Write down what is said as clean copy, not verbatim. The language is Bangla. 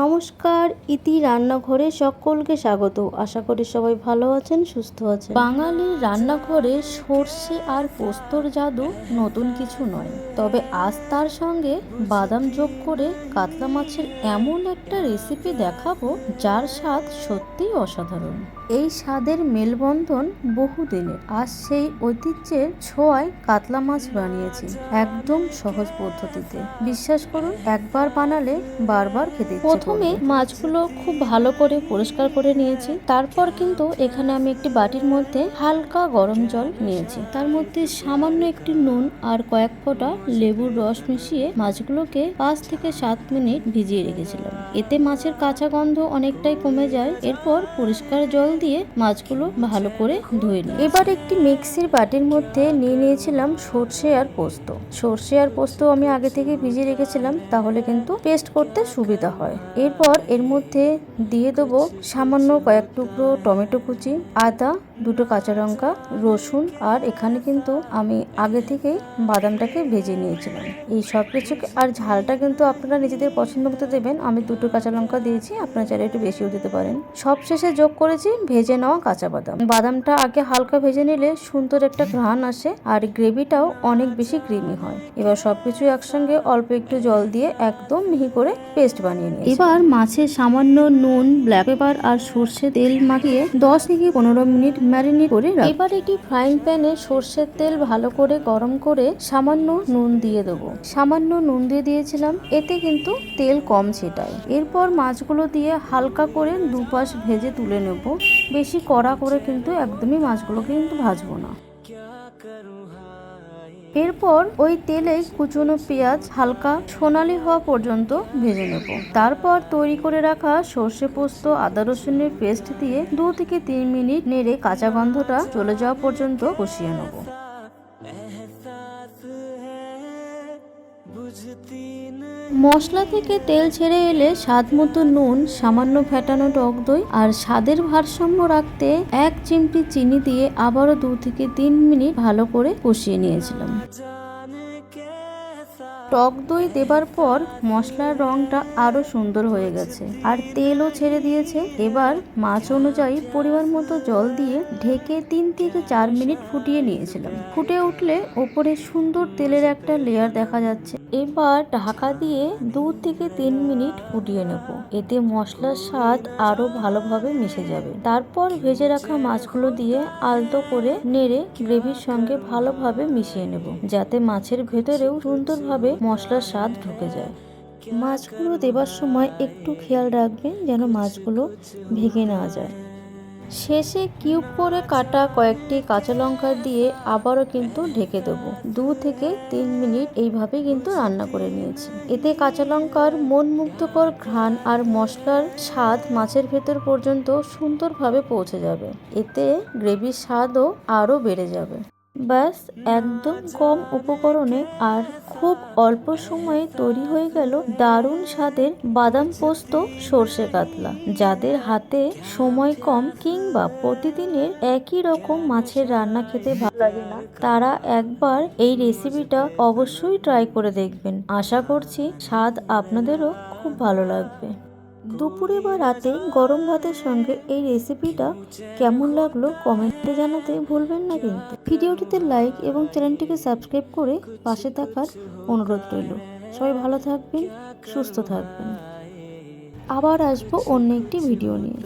নমস্কার, ইতি রান্নাঘরে সকলকে স্বাগত। আশা করি সবাই ভালো আছেন, সুস্থ আছেন। বাঙালির রান্নাঘরে সর্ষে আর পোস্তর জাদু নতুন কিছু নয়, তবে আজ তার সঙ্গে বাদাম যোগ করে কাতলা মাছের এমন একটা রেসিপি দেখাবো যার স্বাদ সত্যিই অসাধারণ। এই স্বাদের মেলবন্ধন বহুদিনের। আজ সেই ঐতিহ্যের ছোঁয়ায় কাতলা মাছ বানিয়েছি একদম সহজ পদ্ধতিতে। বিশ্বাস করুন, একবার বানালে বারবার খেতে ইচ্ছে করবে। প্রথমে মাছগুলো খুব ভালো করে পরিষ্কার করে নিয়েছি। তারপর কিন্তু এখানে আমি একটি বাটির মধ্যে হালকা গরম জল নিয়েছি। তার মধ্যে সামান্য একটি নুন আর কয়েক ফোঁটা লেবুর রস মিশিয়ে মাছগুলোকে 5 থেকে 7 মিনিট ভিজিয়ে রেখেছিলাম। এতে মাছের কাঁচা গন্ধ অনেকটাই কমে যায়। এরপর পরিষ্কার জল দিয়ে মাছগুলো ভালো করে ধুয়ে নিই। এবার একটি মিক্সির বাটির মধ্যে নিয়ে নিয়েছিলাম সর্ষে আর পোস্ত। সর্ষে আর পোস্ত আমি আগে থেকে ভিজিয়ে রেখেছিলাম, তাহলে কিন্তু পেস্ট করতে সুবিধা হয়। এরপর এর মধ্যে দিয়ে দেবো সামান্য কয়েক টুকরো টমেটো কুচি, আদা, 2টো কাঁচা লঙ্কা, রসুন, আর এখানে কিন্তু আমি আগে থেকেই বাদামটাকে ভেজে নিয়েছিলাম। এই সব কিছুকে, আর ঝালটা কিন্তু আপনারা নিজেদের পছন্দ মতো দেবেন। আমি 2টো কাঁচা লঙ্কা দিয়েছি, আপনারা চাইলে একটু বেশিও দিতে পারেন। সব শেষে যোগ করেছি ভেজে নেওয়া কাঁচা বাদাম। বাদামটা আগে হালকা ভেজে নিলে সুন্দর একটা ঘ্রাণ আসে আর গ্রেভিটাও অনেক বেশি ক্রিমি হয়। এবার সবকিছু একসঙ্গে অল্প একটু জল দিয়ে একদম মিহি করে পেস্ট বানিয়ে নিই। এবার মাছে সামান্য নুন, ব্ল্যাক পেপার আর সর্ষে তেল মাখিয়ে 10 থেকে 15 মিনিট ম্যারিনেট করে রাখবো। এবার একটি ফ্রাইং প্যানে সর্ষের তেল ভালো করে গরম করে সামান্য নুন দিয়ে দেবো। সামান্য নুন দিয়ে দিয়েছিলাম, এতে কিন্তু তেল কম ছেটায়। এরপর মাছগুলো দিয়ে হালকা করে দুপাশ ভেজে তুলে নেব। বেশি কড়া করে কিন্তু একদমই মাছগুলোকে কিন্তু ভাজবো না। এরপর ওই তেলে কুচনো পেঁয়াজ হালকা সোনালি হওয়া পর্যন্ত ভেজে নেব। তারপর তৈরি করে রাখা সর্ষে পোস্ত আদা রসুনের পেস্ট দিয়ে 2 থেকে 3 মিনিট নেড়ে কাঁচা গন্ধটা চলে যাওয়া পর্যন্ত কষিয়ে নেব। মশলা থেকে তেল ছেড়ে এলে স্বাদ মতো নুন, সামান্য ফেটানো টক দই আর স্বাদের ভারসাম্য রাখতে 1 চিমটি চিনি দিয়ে আবারও 2 থেকে 3 মিনিট ভালো করে কষিয়ে নিয়েছিলাম। টক দই দেবার পর মশলার রংটা আরো সুন্দর হয়ে গেছে আর তেলও ছেড়ে দিয়েছে। এবার মাছ অনুযায়ী পরিমাণ মতো জল দিয়ে ঢেকে 3 থেকে 4 মিনিট ফুটিয়ে নিয়েছিলাম। ফুটে উঠলে ওপরে সুন্দর তেলের একটা লেয়ার দেখা যাচ্ছে। এবার ঢাকা দিয়ে 2 থেকে 3 মিনিট ফুটিয়ে নেব। এতে মশলার স্বাদ আরো ভালোভাবে মিশে যাবে। তারপর ভেজে রাখা মাছগুলো দিয়ে আলতো করে নেড়ে গ্রেভির সঙ্গে ভালোভাবে মিশিয়ে নেব, যাতে মাছের ভেতরেও সুন্দরভাবে মশলার স্বাদ ঢুকে যায়। মাছগুলো দেবার সময় একটু খেয়াল রাখবেন যেন মাছগুলো ভেঙে না যায়। শেষে কিউব করে কাটা কয়েকটি কাঁচা লঙ্কা দিয়ে আবারও কিন্তু ঢেকে দেবো। 2 থেকে 3 মিনিট এইভাবে কিন্তু রান্না করে নিয়েছি। এতে কাঁচা লঙ্কার মন মুগ্ধকর ঘ্রাণ আর মশলার স্বাদ মাছের ভেতর পর্যন্ত সুন্দরভাবে পৌঁছে যাবে। এতে গ্রেভির স্বাদও আরও বেড়ে যাবে। ব্যাস, একদম কম উপকরণে আর খুব অল্প সময়ে তৈরি হয়ে গেল দারুণ স্বাদের বাদাম পোস্ত সর্ষে কাতলা। যাদের হাতে সময় কম কিংবা প্রতিদিনের একই রকম মাছের রান্না খেতে ভালো লাগে না, তারা একবার এই রেসিপিটা অবশ্যই ট্রাই করে দেখবেন। আশা করছি স্বাদ আপনাদেরও খুব ভালো লাগবে। দুপুরে বা রাতে গরম ভাতের সঙ্গে এই রেসিপিটা কেমন লাগলো কমেন্টে জানাতে ভুলবেন না কিন্তু। ভিডিওটিতে লাইক এবং চ্যানেলটিকে সাবস্ক্রাইব করে পাশে থাকার অনুরোধ রইল। সবাই ভালো থাকবেন, সুস্থ থাকবেন। আবার আসবো অন্য একটি ভিডিও নিয়ে।